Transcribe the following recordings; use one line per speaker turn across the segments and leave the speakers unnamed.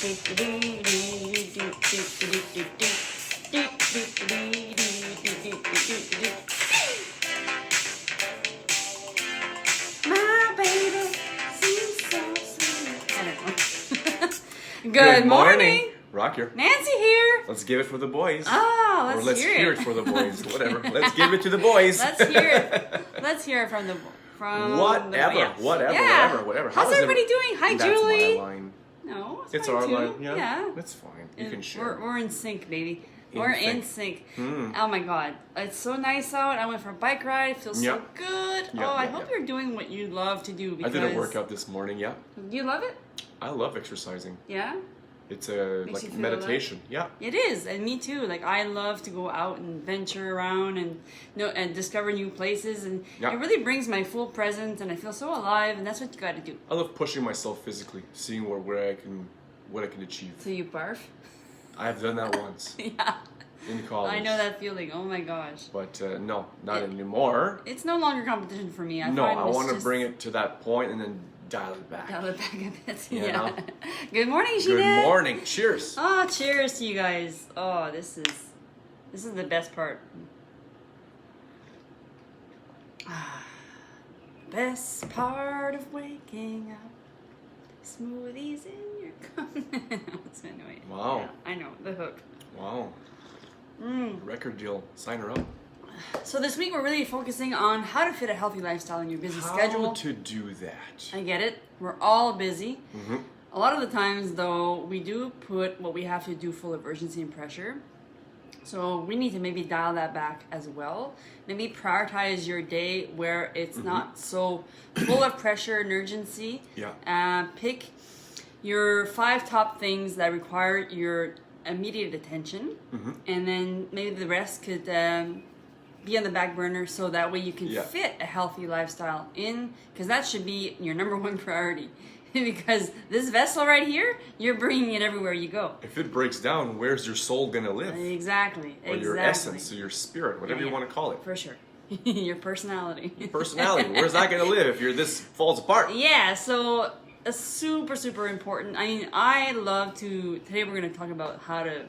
My baby seems so sweet. I don't know. Good morning.
Rock here.
Nancy here.
Let's give it for the boys.
Ah,
Or let's hear it for the boys. Whatever. Let's give it to the boys.
Let's hear it. Let's hear it from the
Whatever.
yeah.
Whatever.
How's everybody doing? Hi,
That's
Julie.
my line.
No,
It's
mine
our
too.
line.
Yeah.
It's fine. You can share.
We're in sync, baby.
In
We're
sync.
in sync.
Mm.
Oh my god, it's so nice out. I went for a bike ride. It feels so
Yep.
good.
Yep,
I
yep,
hope
yep.
you're doing what you love to do.
I
Because
did a workout this morning. Yeah.
Do you love it?
I love exercising.
Yeah.
It's a
Makes you
like
feel
meditation. Yeah.
It is, and me too. Like I love to go out and venture around and and discover new places, and
Yeah.
it really brings my full presence, and I feel so alive, and that's what you got to do.
I love pushing myself physically, seeing what I can achieve.
So you barf.
I've done that once
Yeah,
in college.
I know that feeling. Oh my gosh,
But no, not anymore.
it's no longer competition for me.
No,
find
I
it's
want to
just
bring it to that point and then dial it back.
dial it back a bit.
You
Yeah.
know?
Good morning,
Good
Jeanette.
morning. Cheers.
Oh, cheers to you guys. Oh, this is the best part. Best part of waking up. Smoothies in your cup. So anyway.
Wow.
Yeah, I know, the hook.
Wow. Record deal. Sign her up.
So this week we're really focusing on how to fit a healthy lifestyle in your busy schedule.
How to do that.
I get it. We're all busy.
Mm-hmm.
A lot of the times, though, we do put what we have to do full of urgency and pressure. So we need to maybe dial that back as well. Maybe prioritize your day where it's not so full of pressure and urgency.
Yeah.
Pick your 5 top things that require your immediate attention, and then maybe the rest could be on the back burner, so that way you can fit a healthy lifestyle in, because that should be your number 1 priority. Because this vessel right here, you're bringing it everywhere you go.
If it breaks down, where's your soul gonna live?
Exactly.
Or your essence, or your spirit, whatever you want to call it.
For sure. Your personality.
Personality. Where's that gonna live if this falls apart?
Yeah, so super, super important. I mean, I love to, today we're going to talk about how to,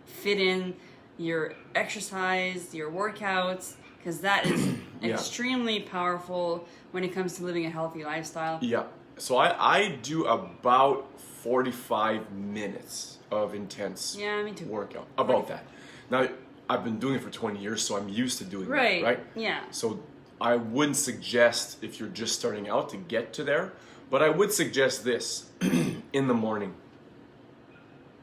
fit in your exercise, your workouts, because that is extremely powerful when it comes to living a healthy lifestyle.
Yeah. So I do about 45 minutes of intense
me too.
workout. About that. Now, I've been doing it for 20 years, so I'm used to doing that, right?
Yeah.
So I wouldn't suggest, if you're just starting out, to get to there, but I would suggest this in the morning.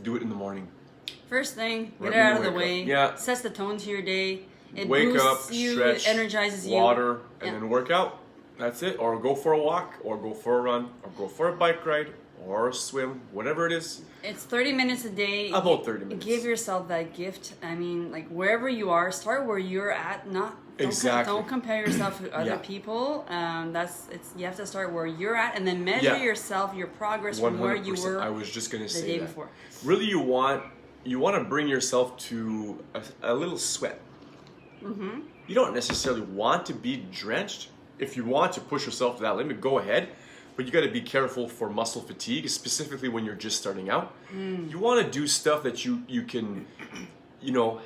Do it in the morning.
First thing,
Right
get it
when
out
you
of the
wake
way.
up. Yeah.
Sets the tone to your day. It
Wake
boosts
up,
you,
stretch,
it energizes you.
water, and
Yeah.
then work out. That's it. Or go for a walk, or go for a run, or go for a bike ride, or a swim, whatever it is.
It's 30 minutes a day.
About 30 minutes.
Give yourself that gift. I mean, like wherever you are, start where you're at. Don't compare yourself to other people. You have to start where you're at, and then measure yourself, your progress from where you were.
I was just gonna say
the day
that.
before.
Really, you want to bring yourself to a little sweat. Mm-hmm. You don't necessarily want to be drenched. If you want to push yourself to that limit, go ahead. But you got to be careful for muscle fatigue, specifically when you're just starting out. You want to do stuff that you can,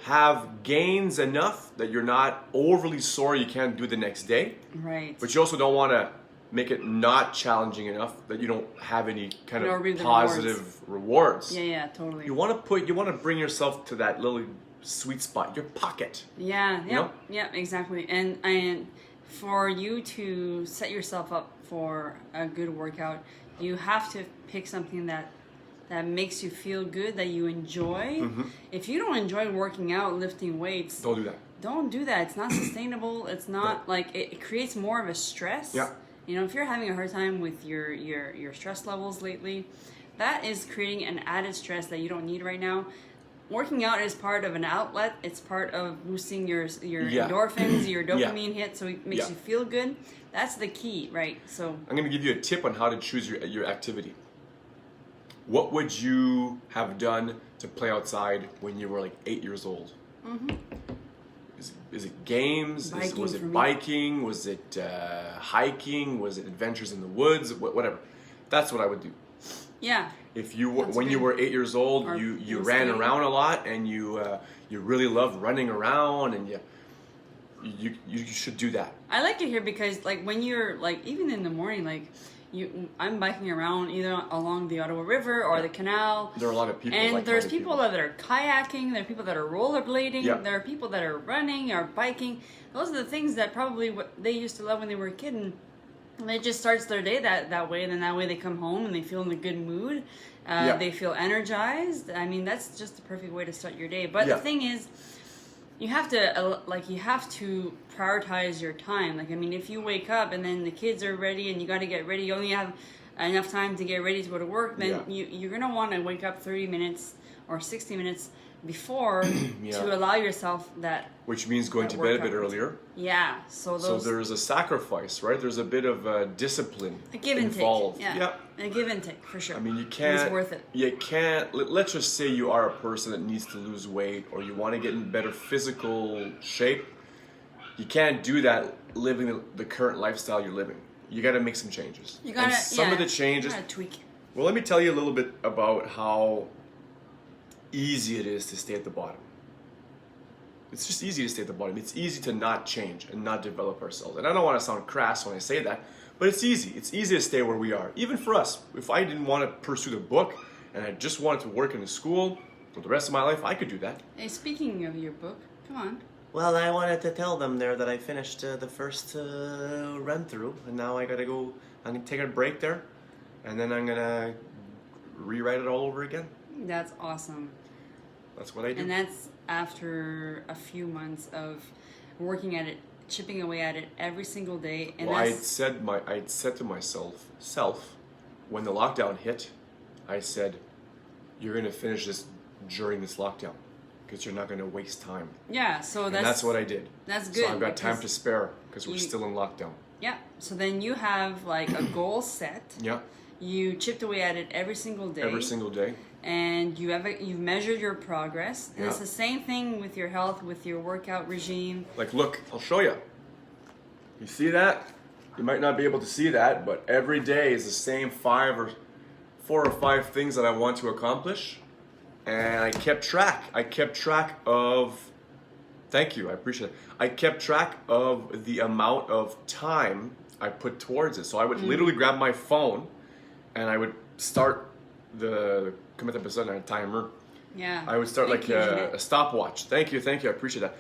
have gains enough that you're not overly sore you can't do the next day.
Right.
But you also don't want to make it not challenging enough that you don't have any kind of
reap the
positive rewards.
Yeah, totally.
You want to bring yourself to that little sweet spot, your pocket.
Yeah, exactly. And for you to set yourself up for a good workout, you have to pick something that makes you feel good, that you enjoy. If you don't enjoy working out, lifting weights,
Don't do that.
don't do that. It's not sustainable. It's not like it creates more of a stress.
Yeah.
If you're having a hard time with your stress levels lately, that is creating an added stress that you don't need right now. Working out is part of an outlet. It's part of boosting your endorphins, your dopamine hit, so it makes you feel good. That's the key, right? So
I'm going to give you a tip on how to choose your activity. What would you have done to play outside when you were like 8 years old? Is it games? Was it biking? Was it hiking? Was it adventures in the woods? Whatever. That's what I would do.
Yeah.
If you
That's
when you
good.
were 8 years old,
Or
you
no
ran
skating.
around a lot and you really loved running around and you should do that.
I like it here because like when you're like even in the morning like I'm biking around either along the Ottawa River or the canal.
There are a lot of people.
And there's
like-minded
people that are kayaking, there are people that are rollerblading,
Yeah.
there are people that are running or biking. Those are the things that probably what they used to love when they were a kid, and it just starts their day that way. And then that way they come home and they feel in a good mood.
Yeah.
They feel energized. I mean, that's just the perfect way to start your day. But
Yeah.
the thing is, you have to prioritize your time. Like, I mean, if you wake up and then the kids are ready and you got to get ready, you only have enough time to get ready to go to work, then you're going to want to wake up 30 minutes or 60 minutes before to allow yourself that.
Which means going
that
to bed a bit
workout.
earlier.
Yeah. So
There's a sacrifice, right? There's a bit of discipline
a give and
involved.
take. Yeah. A give and take for sure.
I mean, you
And
can't.
It's worth it.
You can't. Let's just say you are a person that needs to lose weight, or you want to get in better physical shape. You can't do that living the current lifestyle you're living. You got to make some changes.
You gotta
and some of the changes.
You gotta tweak.
Well, let me tell you a little bit about how easy it is to stay at the bottom. It's just easy to stay at the bottom. It's easy to not change and not develop ourselves. And I don't want to sound crass when I say that, but it's easy. It's easy to stay where we are. Even for us, if I didn't want to pursue the book and I just wanted to work in a school for the rest of my life, I could do that.
Hey, speaking of your book, come on.
Well, I wanted to tell them there that I finished the first run through, and now I gotta go. I'm gonna take a break there, and then I'm gonna rewrite it all over again.
That's awesome.
That's what I do.
And that's after a few months of working at it, chipping away at it every single day. And
Well,
that's
I'd said to myself, when the lockdown hit, I said, you're gonna finish this during this lockdown, because you're not gonna waste time.
yeah. So
And that's what I did.
That's good.
So I've got time to
because-
spare because we're
you-
still in lockdown.
Yeah. So then you have like a goal set.
Yeah,
You chipped away at it every single day.
every single day.
And you've measured your progress. And
Yeah.
it's the same thing with your health, with your workout regime.
Like, look, I'll show you. You see that? You might not be able to see that, but every day is the same 4 or 5 things that I want to accomplish. And I kept track. Thank you, I appreciate it. I kept track of the amount of time I put towards it. So I would literally grab my phone and I would start the commit episode on a timer.
Yeah.
I would start
Thank
like
you, Jeanette.
a stopwatch. Thank you, I appreciate that.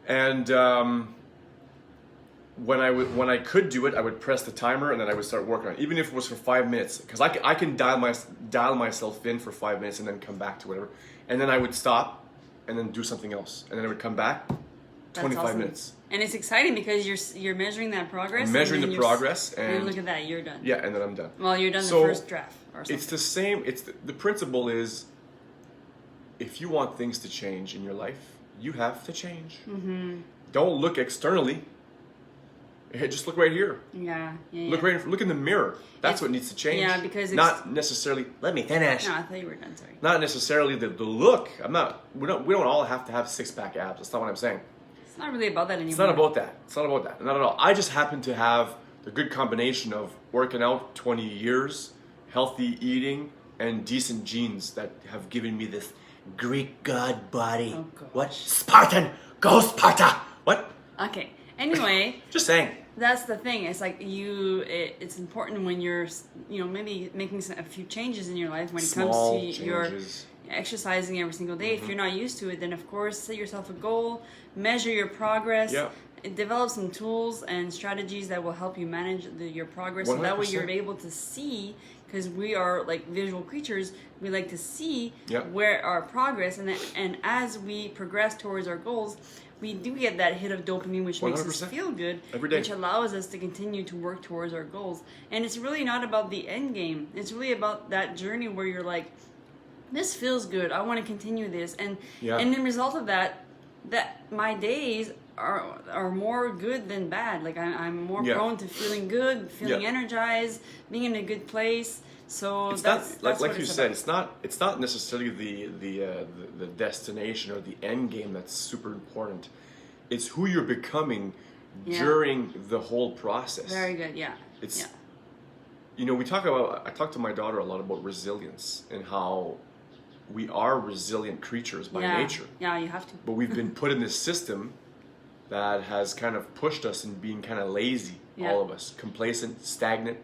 And when I could do it, I would press the timer and then I would start working on it, even if it was for 5 minutes, because I can dial myself in for 5 minutes and then come back to whatever, and then I would stop and then do something else, and then I would come back.
That's
25
awesome.
minutes.
And it's exciting because you're measuring that progress.
I'm measuring
and
the
then you're
progress,
and
and
look at that, you're done.
yeah, and then I'm done.
Well, you're done
So,
the first draft or something.
It's the same. The principle is, if you want things to change in your life, you have to change. Mm-hmm. Don't look externally. Hey, just look right here.
Yeah.
Look in the mirror. That's what needs to change.
Yeah, because
not necessarily.
Let me finish.
No, I thought you were done. Sorry.
Not necessarily the look. We don't all have to have 6-pack abs. That's not what I'm saying.
It's not really about that anymore.
It's not about that. It's not about that. Not at all. I just happen to have the good combination of working out 20 years, healthy eating, and decent genes that have given me this
Greek god body.
Oh, gosh.
What? Spartan! Go Sparta!
what?
Okay. Anyway,
Just saying.
that's the thing. It's like it's important when you're, maybe making a few changes in your life when it
Small
comes to your
changes.
exercising every single day. If you're not used to it, then of course set yourself a goal, measure your progress,
Yeah.
develop some tools and strategies that will help you manage your progress. So that way
100%.
you're able to see, because we are like visual creatures, we like to see
Yeah.
where our progress, and as we progress towards our goals, we do get that hit of dopamine, which makes us
100%.
feel good,
Every day.
which allows us to continue to work towards our goals. And it's really not about the end game. It's really about that journey where you're like, this feels good. I want to continue this, and
Yeah.
and the result of that my days are more good than bad. Like I'm more
Yeah.
prone to feeling good, feeling
Yeah.
energized, being in a good place. So
It's
that's
not like
what
you
it's
said.
about.
It's not necessarily the destination or the end game that's super important. It's who you're becoming
Yeah.
during the whole process.
Very good. Yeah.
It's
yeah.
I talk to my daughter a lot about resilience and how we are resilient creatures by nature.
Yeah, you have to.
But we've been put in this system that has kind of pushed us in being kind of lazy, all of us, complacent, stagnant.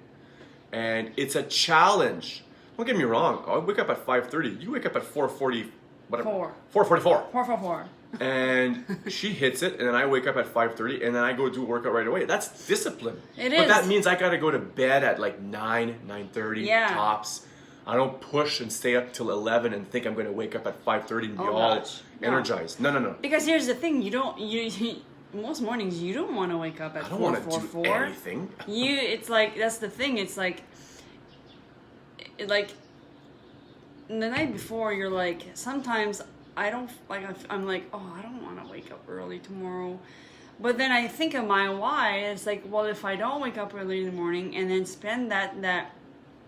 And it's a challenge. Don't get me wrong. I wake up at 5:30. You wake up at 4:40, whatever. 4:44.
444.
And she hits it, and then I wake up at 5:30, and then I go do a workout right away. That's discipline.
It
But
is.
that means I got to go to bed at like 9:30 tops. I don't push and stay up till 11 and think I'm going to wake up at 5:30 and be all energized. No.
Because here's the thing, you most mornings you don't want to wake up at 4:44.
I don't want to do anything.
It's like, that's the thing. It's like the night before, you're like, sometimes I don't, like, I'm like, oh, I don't want to wake up early tomorrow. But then I think of my why. It's like, well, if I don't wake up early in the morning and then spend that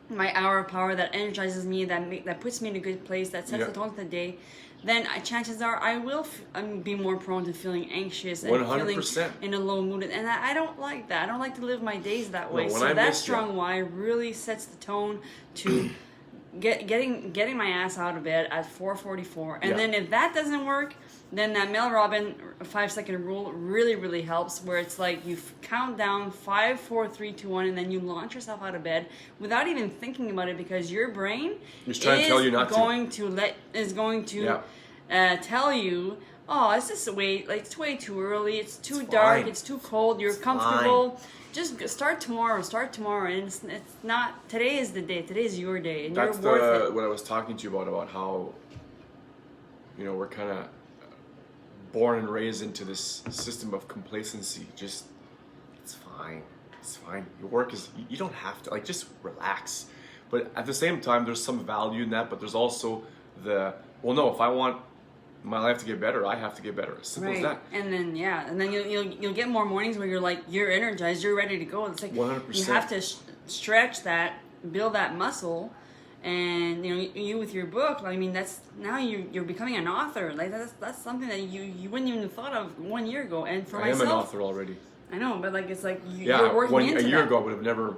my hour of power that energizes me, that puts me in a good place, that sets the tone for the day, then chances are I will be more prone to feeling anxious and
100%.
feeling in a low mood. And I don't like that. I don't like to live my days that way.
When
So
I
that
miss
strong why really sets the tone to getting my ass out of bed at 4:44. And then if that doesn't work, then that Mel Robbins 5-second rule really, really helps, where it's like you count down 5, 4, 3, 2, 1, and then you launch yourself out of bed without even thinking about it, because your brain
It's trying to tell you not
is going to tell you, oh, it's just it's way too early, it's too dark, it's too cold, you're comfortable. Just start tomorrow, and it's not, today is the day, today is your day, and
That's
you're worth it.
what I was talking to you about how, we're kind of born and raised into this system of complacency. Just, it's fine. Your work is, you don't have to, just relax. But at the same time, there's some value in that, but there's also if I want my life to get better, I have to get better. As simple as that.
And then you'll get more mornings where you're energized, you're ready to go. It's like
100%.
you have to stretch that, build that muscle, and you with your book. I mean, that's now you're becoming an author. Like that's something that you wouldn't even have thought of 1 year ago. And for myself,
I am an author already.
I know, but it's like you're working into
a year
that.
ago I would have never.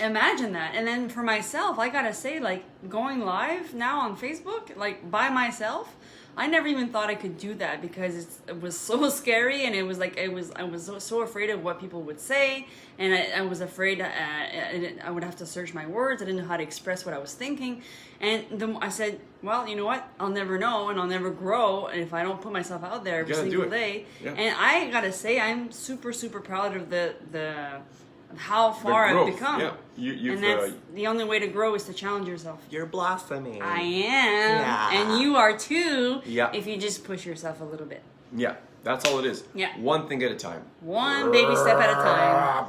Imagine that. And then for myself, I gotta say, going live now on Facebook, by myself, I never even thought I could do that, because it was so scary, and it was I was so afraid of what people would say, and I was afraid I would have to search my words. I didn't know how to express what I was thinking, and I said, well, you know what? I'll never know, and I'll never grow if I don't put myself out there every single day. Yeah. And I gotta say, I'm super, super proud of how far I've become.
Yeah.
And that's the only way to grow, is to challenge yourself.
You're blossoming.
I am.
Yeah.
And you are too.
Yeah.
If you just push yourself a little bit.
Yeah. That's all it is.
Yeah.
One thing at a time.
One baby step at a time.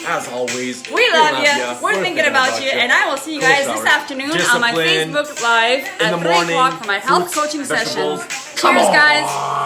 As always.
We love you. We're thinking about you. And I will see you guys this afternoon on my Facebook Live at 3 o'clock for my health coaching session. Cheers, guys.